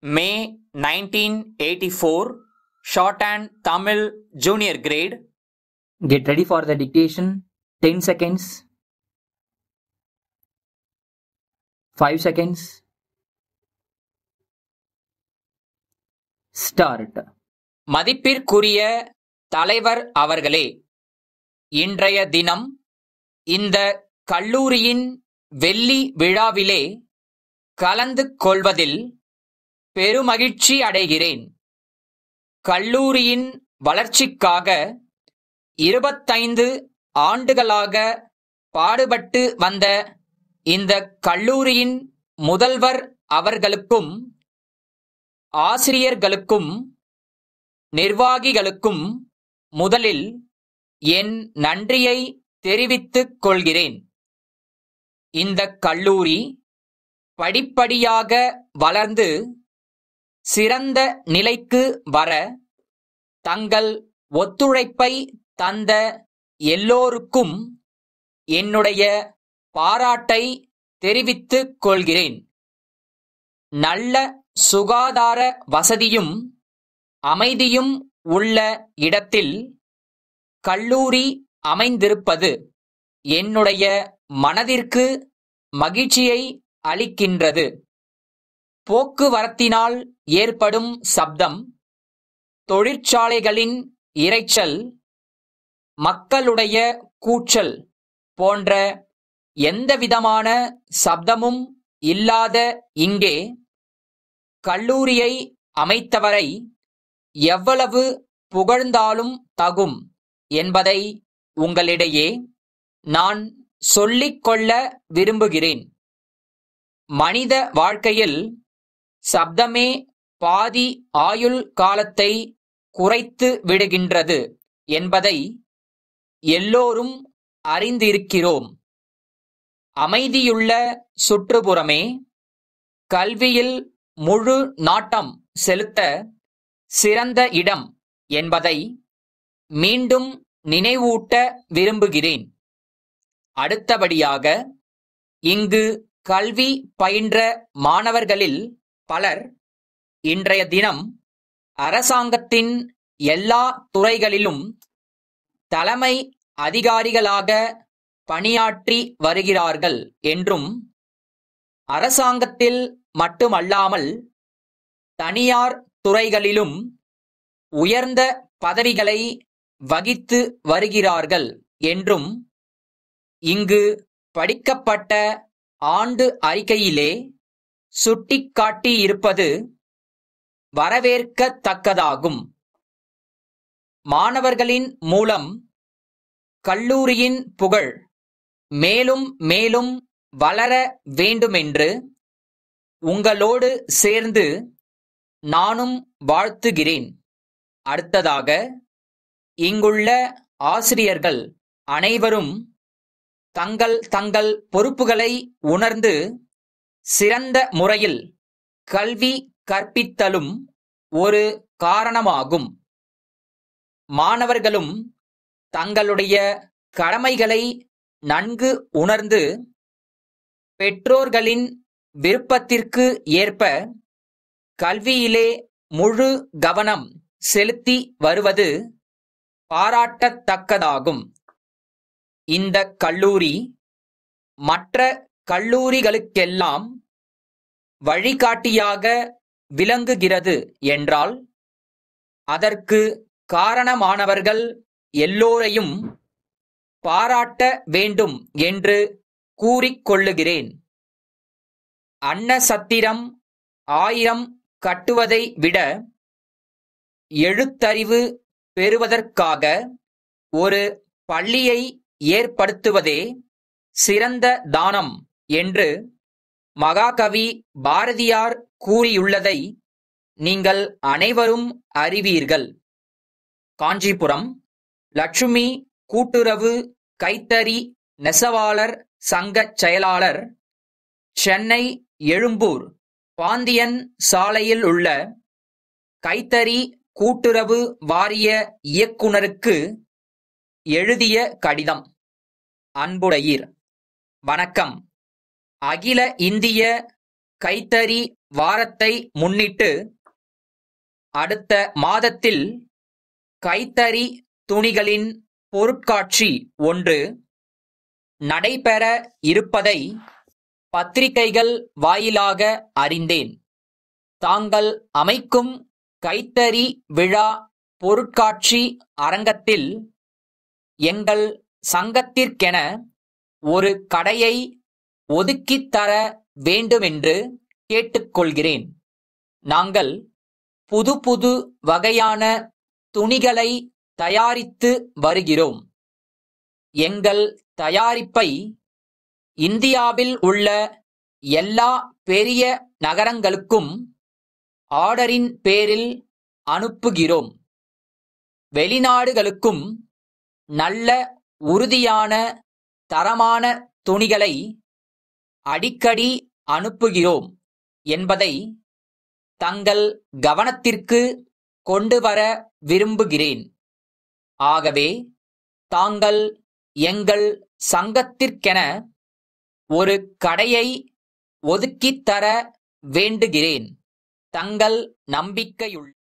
May 1984, Shorthand Tamil Junior Grade. Get ready for the dictation. 10 seconds. 5 seconds. Start. மதிப்பிற்குரிய தலைவர் அவர்களே, இன்றைய தினம் இந்த கல்லூரியின் வெள்ளி விழாவிலே கலந்து கொள்வதில் பெருமகிழ்ச்சி அடைகிறேன். கல்லூரியின் வளர்ச்சிக்காக 25 ஆண்டுகளாக பாடுபட்டு வந்த இந்த கல்லூரியின் முதல்வர் அவர்களுக்கும் ஆசிரியர்களுக்கும் நிர்வாகிகளுக்கும் முதலில் என் நன்றியை தெரிவித்துக் கொள்கிறேன். இந்த கல்லூரி படிப்படியாக வளர்ந்து சிறந்த நிலைக்கு வர தங்கள் ஒத்துழைப்பை தந்த எல்லோருக்கும் என்னுடைய பாராட்டை தெரிவித்துக் கொள்கிறேன். நல்ல சுகாதார வசதியும் அமைதியும் உள்ள இடத்தில் கல்லூரி அமைந்திருப்பது என்னுடைய மனதிற்கு மகிழ்ச்சியை அளிக்கின்றது. போக்குவரத்தினால் ஏற்படும் சப்தம், தொழிற்சாலைகளின் இரைச்சல், மக்களுடைய கூச்சல் போன்ற எந்தவிதமான சப்தமும் இல்லாத இங்கே கல்லூரியை அமைத்தவரை எவ்வளவு புகழ்ந்தாலும் தகும் என்பதை உங்களிடையே நான் சொல்லிக்கொள்ள விரும்புகிறேன். மனித வாழ்க்கையில் சப்தமே பாதி ஆயுள் காலத்தை குறைத்து விடுகின்றது என்பதை எல்லோரும் அறிந்திருக்கிறோம். அமைதியுள்ள சுற்றுப்புறமே கல்வியில் முழு நாட்டம் செலுத்த சிறந்த இடம் என்பதை மீண்டும் நினைவூட்ட விரும்புகிறேன். அடுத்தபடியாக, இங்கு கல்வி பயின்ற மாணவர்களில் பலர் இன்றைய தினம் அரசாங்கத்தின் எல்லா துறைகளிலும் தலைமை அதிகாரிகளாக பணியாற்றி வருகிறார்கள் என்றும், அரசாங்கத்தில் மட்டுமல்லாமல் தனியார் துறைகளிலும் உயர்ந்த பதவிகளை வகித்து வருகிறார்கள் என்றும் இங்கு படிக்கப்பட்ட ஆண்டு அறிக்கையிலே சுட்டிக்காட்டியிருப்பது வரவேற்கத்தக்கதாகும். மாணவர்களின் மூலம் கல்லூரியின் புகழ் மேலும் மேலும் வளர வேண்டுமென்று உங்களோடு சேர்ந்து நானும் வாழ்த்துகிறேன். அடுத்ததாக, இங்குள்ள ஆசிரியர்கள் அனைவரும் தங்கள் தங்கள் பொறுப்புகளை உணர்ந்து சிறந்த முறையில் கல்வி கற்பித்தலும் ஒரு காரணமாகும். மாணவர்களும் தங்களுடைய கடமைகளை நன்கு உணர்ந்து பெற்றோர்களின் விருப்பத்திற்கு ஏற்ப கல்வியிலே முழு கவனம் செலுத்தி வருவது பாராட்டத்தக்கதாகும். இந்த கல்லூரி மற்ற கல்லூரிகளுக்கெல்லாம் வழிகாட்டியாக விளங்குகிறது என்றால் அதற்கு காரணமானவர்கள் எல்லோரையும் பாராட்ட வேண்டும் என்று கூறிக்கொள்ளுகிறேன். அன்னசத்திரம் 1000 கட்டுவதை விட எழுத்தறிவு பெறுவதற்காக ஒரு பள்ளியை ஏற்படுத்துவதே சிறந்த தானம் என்று மகாகவி பாரதியார் கூறியுள்ளதை நீங்கள் அனைவரும் அறிவீர்கள். காஞ்சிபுரம் லட்சுமி கூட்டுறவு கைத்தறி நெசவாளர் சங்க செயலாளர், சென்னை எழும்பூர் பாந்தியன் சாலையில் உள்ள கைத்தறி கூட்டுறவு வாரிய இயக்குனருக்கு எழுதிய கடிதம். அன்புடையீர், வணக்கம். அகில இந்திய கைத்தறி வாரத்தை முன்னிட்டு அடுத்த மாதத்தில் கைத்தறி துணிகளின் பொருட்காட்சி ஒன்று நடைபெற இருப்பதை பத்திரிகைகள் வாயிலாக அறிந்தேன். தாங்கள் அமைக்கும் கைத்தறி விழா பொருட்காட்சி அரங்கத்தில் எங்கள் சங்கத்திற்கென ஒரு கடையை ஒதுக்கித் தர வேண்டுமென்று கேட்டுக்கொள்கிறேன். நாங்கள் புது புது வகையான துணிகளை தயாரித்து வருகிறோம். எங்கள் தயாரிப்பை இந்தியாவில் உள்ள எல்லா பெரிய நகரங்களுக்கும் ஆர்டரின் பேரில் அனுப்புகிறோம். வெளிநாடுகளுக்கும் நல்ல உறுதியான தரமான துணிகளை அடிக்கடி அனுப்புகிறோம் என்பதை தங்கள் கவனத்திற்கு கொண்டுவர விரும்புகிறேன். ஆகவே தாங்கள் எங்கள் சங்கத்திற்கென ஒரு கடையை ஒதுக்கித் தர வேண்டுகிறேன். தங்கள் நம்பிக்கையுள்ள